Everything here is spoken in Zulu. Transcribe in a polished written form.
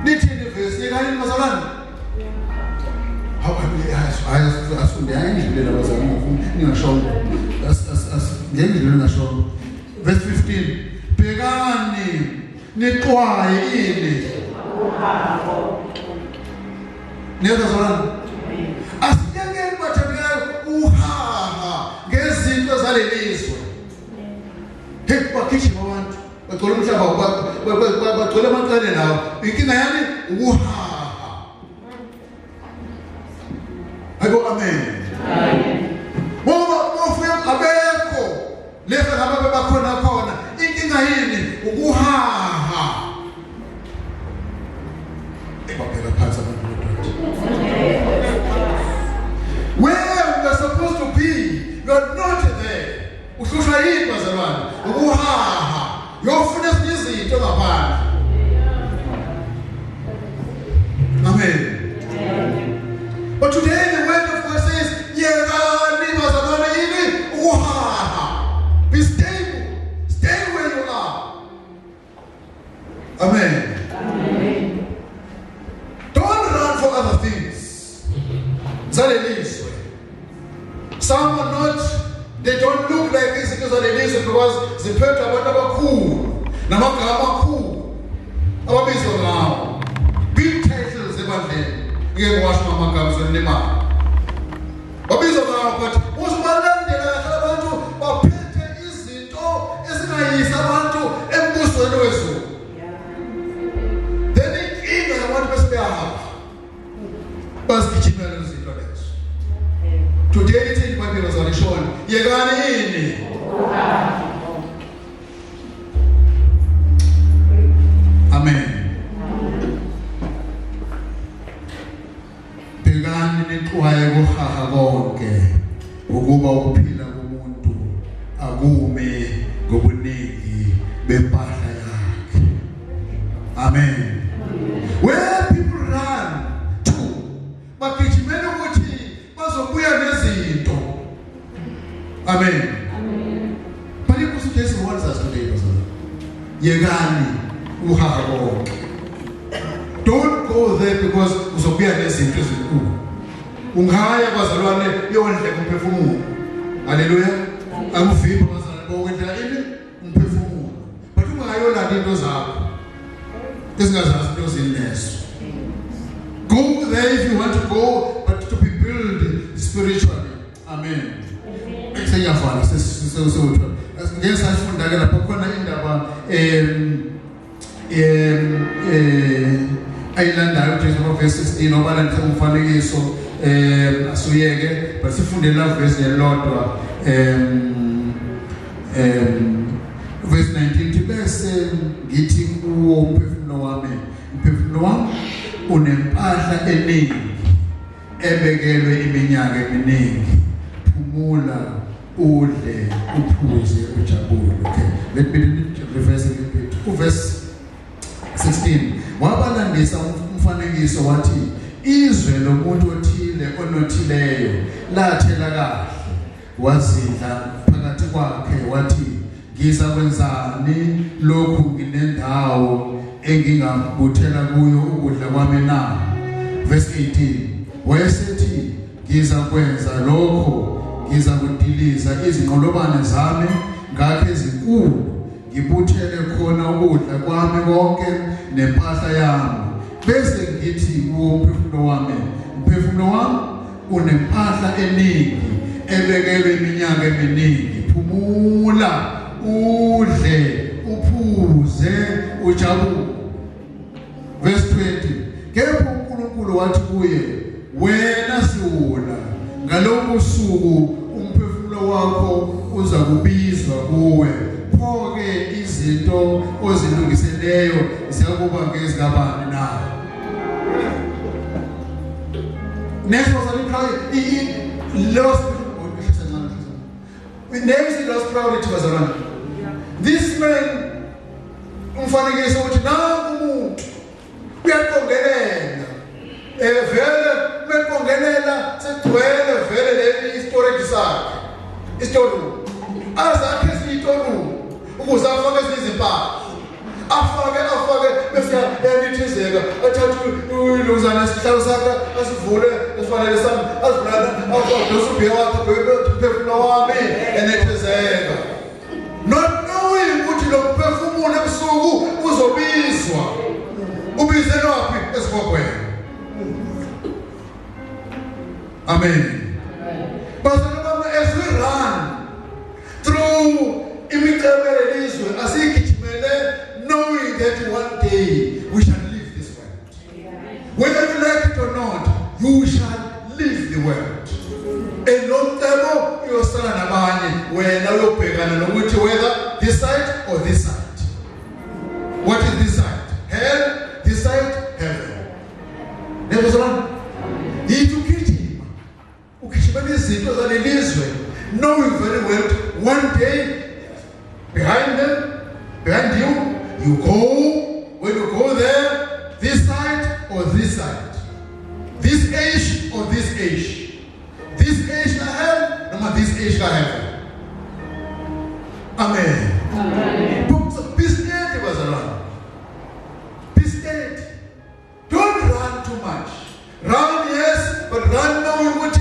Nithini verse ekayini bazalwane? Asunde ayindlela bazalwane ngifuna ningasho. Ngendlela ningasho. Verse 15. Bhekani nixwaye ini. Nezazalwane. Asiyekeni bathandekayo uhaha ngezinto zalelizwe. Bakhishi abantu bagcwele umhlaba bagcwele amaqane nawo inkinga yani ukuhaha. Ayibo amen. Ngoba ufike abekho lefa ngabe bakhona khona inkinga yini ukuhaha. Ebabheka phansi abantu bodwa. Where we are supposed to be, we are not there. Ushusha yini bazalwane? Ukuhaha. Yofuna izinto ngaphandle. Amen. But today the word of God says, yekani bazalwane yini ukuhaha. Be stable. Stay where you are. Amen. Amen. Don't run for other things. Zalelizwe. Some are not. They don't look like this because of the reason because the people are cool. Namagama cool. Our business now. Big titles ebandleni. Ngeke washo amagama sonema. Babizo now but usibalandela abantu baphethe izinto ezingayisa abantu embusweni wezulu. Then inkinga yabantu besibehamba. Basigijimela izinto lezo. Today ithi iBhayibheli bazalishona yekani yini amen. Bhekani nixwaye kuhaha konke ukuba ukuphila komuntu akume ngobuningi bempahla yakhe. Amen. Where people run to bagijimela ukuthi bazobuya nezinto. Amen. Amen. But it was just wants us today, yekani uhaha konke. Don't go there because uzobuya nezinto ezinkulu. Ungaya bazalwane yondle umphefumulo. Haleluya. Anguvipha bazalwane bokwendla ini umphefumulo. But ungayolanda into zakho. Ezingazazi into zineso. Go there if you want to go, but to be built spiritually. Amen. Siyafana sesizothola. Ngeke safunda ke lapho khona indaba ayilandayo Jesu verse 16 obala umfanekiso asuyeke but sifunde la verse elilodwa verse 19 bese ngithi kuwo umphefumulo wami unempahla eningi ebekelwe iminyaka eminingi. Phumula udle uphuze ujabule. Okay, let me reverse a little bit. Verse 16 wabalandisa umfanekiso wathi izwe lomuntu othile onothileyo lathela kahle wazidla phakathi kwakhe wathi ngiza kwenzani lokhu nginendawo engingabuthela kuyo ukudla kwami na. Verse 18 wayesethi ngiza kwenza lokho ngiza kudiliza izinqolobane zami ngakhe ezinkulu ngibuthele khona ukudla kwami konke nempahla yami. Bese ngithi umphefumulo wami unempahla eningi ebekelwe iminyaka eminingi. Phumula udle uphuze ujabule. Verse 20 kepha uNkulunkulu wathi kuye wena siwula ngalobu suku umphefumulo wakho uza kubizwa kuwe. Pho-ke izinto ozilungiseleyo ziyakuba ngezikabani na. Next was lost priority was around. This man umfanekiso uthi nangu umuntu uyakongelela vele mekongelela segcwele vele le storage sakhe isitoru azakhe isitoru ukuze afake izimpahla afake bese yandithizeka athi umnumzana isihlalo sakhe asivule esifanele sami azibulala awudosubhiya wakhe phefumula wami enethezeka. Not knowing ukuthi lo mphefumulo ebusuku uzobizwa. Ubizelwe waphi? Esibhokweni. Amen. But as we run through imicebele lizwe asigijimele knowing that one day we shall leave this world. Whether you like it or not, you shall leave the world. And no tebo uyosala nabanye wena uyobhekana nokuthi whether this side or this side. What is this side? Hell, this side, heaven. Never run. Yithukijima. Ukijima izinto zalelizwe knowing very well one day behind you, you go, when you go there, this side or this side. This age or this age. This age ka hell, no this age ka heaven. Amen. Amen. Be steady, was around. Be steady. Don't run too much. Run, yes, but run knowing what